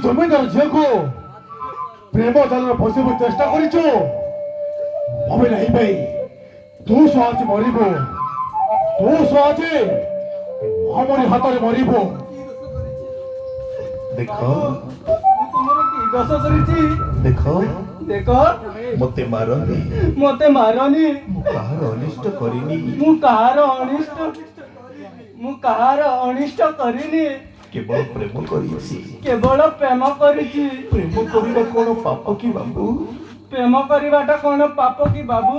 ଜମିଦାର ଝିଅକୁ ପ୍ରେମ ଜାଲରେ ଫସିବାକୁ ଚେଷ୍ଟା କରିଛୁ। ଭାବେ ନାହିଁ ଭାଇ, ତୁ ସହଜେ ମରିବୁ, ତୁ ସହଜେ ଆମରି ହାତରେ ମରିବୁ। ଦେଖ ତୁମର କି ଦୋଷ କରିଛି? ଦେଖ ଦେଖ, ମତେ ମାରନି, ମତେ ମାରନି। ମୁଁ କାହାର ଅନିଷ୍ଟ କରିନି, ମୁଁ କାହାର ଅନିଷ୍ଟ କରିନି। କେବଳ ପ୍ରେମ କରିଛି। କେବଳ ପ୍ରେମ କରିଛି। ପ୍ରେମ କରିବା କଣ ପାପ କି ବାବୁ? ପ୍ରେମ କରିବାଟା କଣ ପାପ କି ବାବୁ?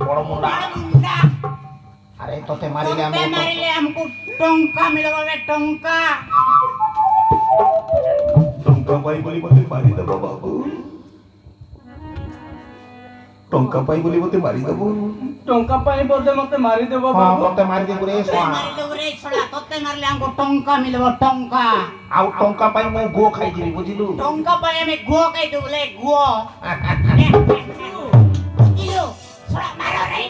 ବଡ଼ ମୁଣ୍ଡା ଆରେ ତତେ ମାରିଲେ ଆମକୁ ଟଙ୍କା ମିଳିବ ବେ ଟଙ୍କା। ଟଙ୍କା ପାଇ ବୋଲି ମତେ ମାରିଦେବ ବାବୁ? ଟଙ୍କା ପାଇ ବୋଲି ମତେ ମାରିଦେବ? ଟଙ୍କା ପାଇଁ ବୋଧେ ମତେ ମାରିଦେବ ବାବୁ? ତତେ ମାରିଦେବୁ ରେ ଶଳା। ତତେ ମାରିଲେ ଆମକୁ ଟଙ୍କା ମିଳିବ ଟଙ୍କା। ଆଉ ଟଙ୍କା ପାଇଁ ମୁଁ ଗୁଅ ଖାଇଯିବି ବୁଝିଲୁ? ଟଙ୍କା ପାଇଁ ଆମେ ଗୁଅ ଖାଇଦେବୁ ଲେ ଗୁଅ। ଇଲୋ ଶଳା ମାର ରେ।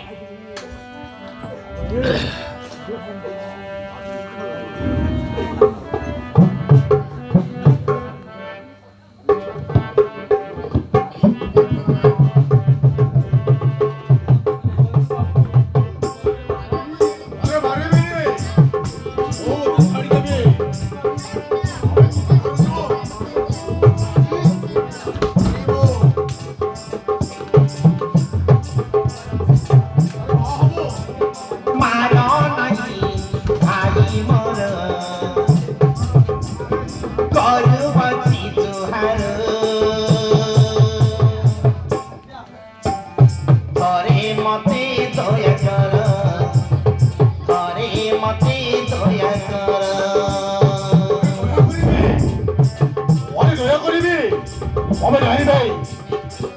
ভাবে ନାହିଁ ଭାଇ, ତୁ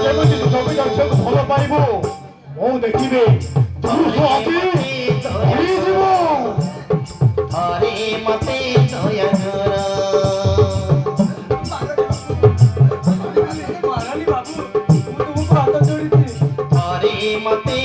କେମିତି ଜମିଦାର ଝିଅକୁ ଭଲ ପାଇବୁ ମୁଁ ଦେଖିବି। ତୁ ଆଜି ମରିଯିବୁ। ମାରନି ବାବୁ, ମୁଁ ତୁମକୁ ହାତ ଯୋଡ଼ିଛି। ମତେ